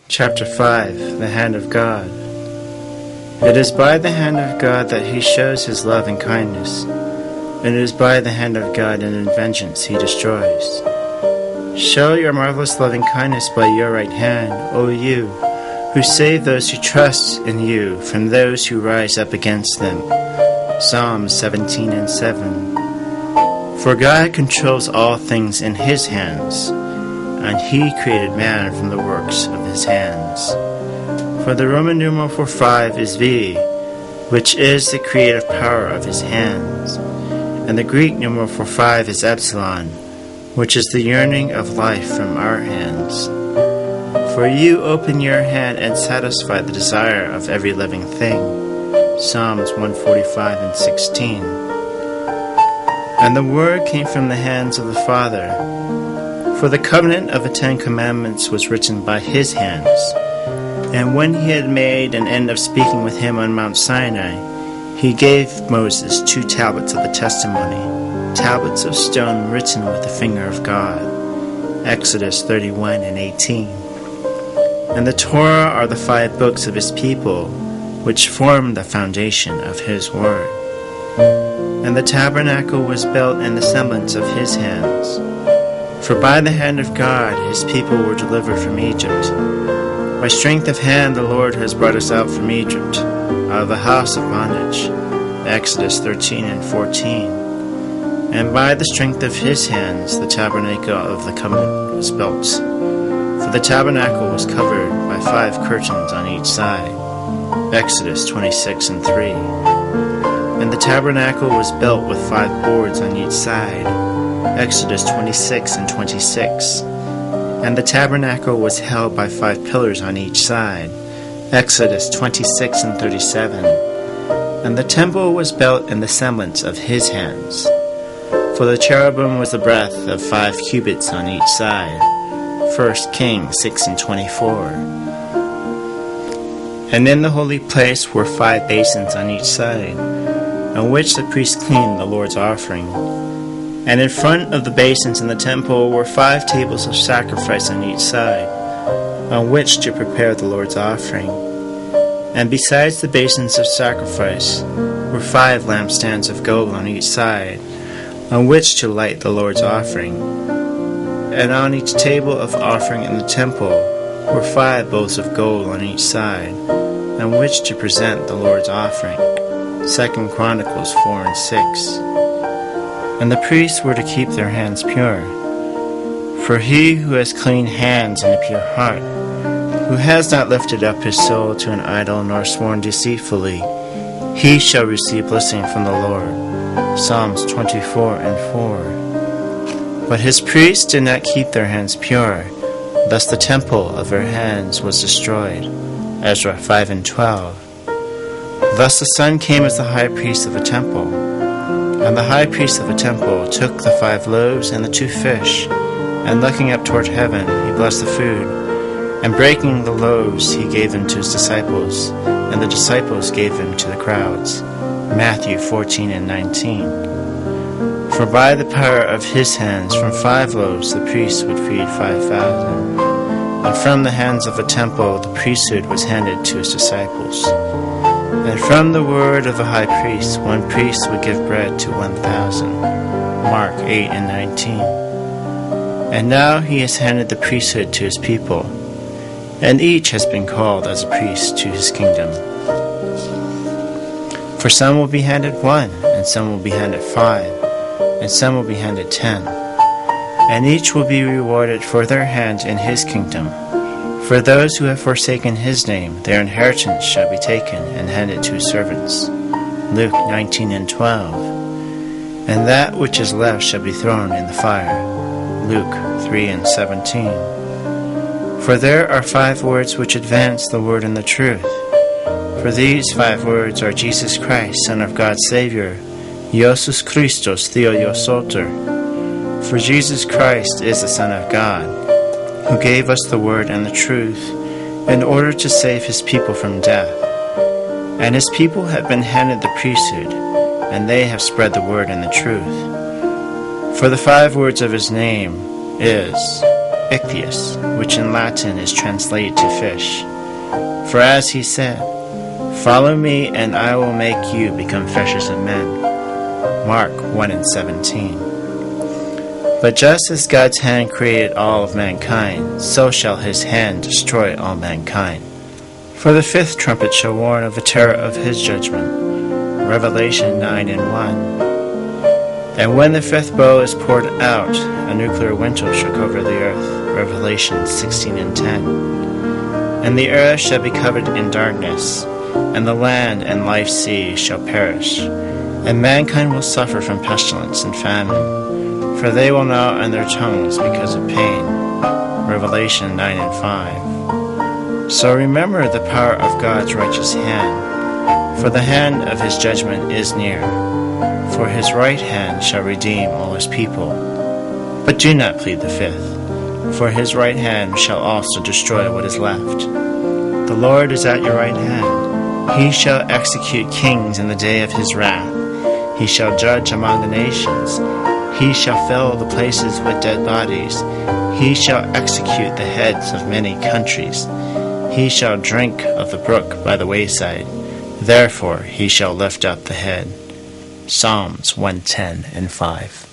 Chapter 5 The Hand of God. It is by the hand of God that he shows his love and kindness, and it is by the hand of God and in vengeance he destroys. Show your marvelous loving kindness by your right hand, O you, who save those who trust in you from those who rise up against them. Psalms 17:7. For God controls all things in his hands, and he created man from the works of his hands. For the Roman numeral for 5 is V, which is the creative power of his hands, and the Greek numeral for 5 is Epsilon, which is the yearning of life from our hands. For you open your hand and satisfy the desire of every living thing. Psalms 145:16. And the word came from the hands of the Father. For the covenant of the 10 Commandments was written by his hands. And when he had made an end of speaking with him on Mount Sinai, he gave Moses 2 tablets of the testimony, tablets of stone written with the finger of God. Exodus 31:18. And the Torah are the 5 books of his people, which form the foundation of his word. And the tabernacle was built in the semblance of his hands. For by the hand of God his people were delivered from Egypt. By strength of hand the Lord has brought us out from Egypt, out of the house of bondage. Exodus 13:14. And by the strength of his hands the tabernacle of the covenant was built. For the tabernacle was covered by 5 curtains on each side. Exodus 26:3. And the tabernacle was built with 5 boards on each side. Exodus 26:26. And the tabernacle was held by 5 pillars on each side. Exodus 26:37. And the temple was built in the semblance of his hands. For the cherubim was the breadth of 5 cubits on each side. 1 Kings 6:24. And in the holy place were 5 basins on each side, on which the priest cleaned the Lord's offering. And in front of the basins in the temple were 5 tables of sacrifice on each side, on which to prepare the Lord's offering. And besides the basins of sacrifice were 5 lampstands of gold on each side, on which to light the Lord's offering. And on each table of offering in the temple were 5 bowls of gold on each side, on which to present the Lord's offering. 2 Chronicles 4:6. And the priests were to keep their hands pure. For he who has clean hands and a pure heart, who has not lifted up his soul to an idol nor sworn deceitfully, he shall receive blessing from the Lord. Psalms 24:4. But his priests did not keep their hands pure, thus the temple of their hands was destroyed. Ezra 5:12. Thus the Son came as the high priest of the temple. And the high priest of the temple took the 5 loaves and the 2 fish, and looking up toward heaven, he blessed the food. And breaking the loaves, he gave them to his disciples, and the disciples gave them to the crowds. Matthew 14:19. For by the power of his hands, from 5 loaves the priest would feed 5,000. And from the hands of the temple the priesthood was handed to his disciples. And from the word of the high priest, 1 priest would give bread to 1,000. Mark 8:19. And now he has handed the priesthood to his people, and each has been called as a priest to his kingdom. For some will be handed 1, and some will be handed 5, and some will be handed 10. And each will be rewarded for their hand in his kingdom. For those who have forsaken his name, their inheritance shall be taken and handed to his servants. Luke 19:12. And that which is left shall be thrown in the fire. Luke 3:17. For there are 5 words which advance the word and the truth. For these 5 words are Jesus Christ, Son of God Savior, Iosus Christos Theoiosoter. For Jesus Christ is the Son of God, who gave us the word and the truth, in order to save his people from death. And his people have been handed the priesthood, and they have spread the word and the truth. For the 5 words of his name is ichthyos, which in Latin is translated to fish. For as he said, "Follow me, and I will make you become fishers of men." Mark 1:17. But just as God's hand created all of mankind, so shall his hand destroy all mankind. For the fifth trumpet shall warn of the terror of his judgment. Revelation 9:1. And when the fifth bow is poured out, a nuclear winter shall cover the earth. Revelation 16:10. And the earth shall be covered in darkness, and the land and life sea shall perish. And mankind will suffer from pestilence and famine, for they will gnaw on their tongues because of pain. Revelation 9:5. So remember the power of God's righteous hand, for the hand of his judgment is near. For his right hand shall redeem all his people. But do not plead the fifth, for his right hand shall also destroy what is left. The Lord is at your right hand. He shall execute kings in the day of his wrath. He shall judge among the nations. He shall fill the places with dead bodies. He shall execute the heads of many countries. He shall drink of the brook by the wayside. Therefore he shall lift up the head. Psalms 110:5.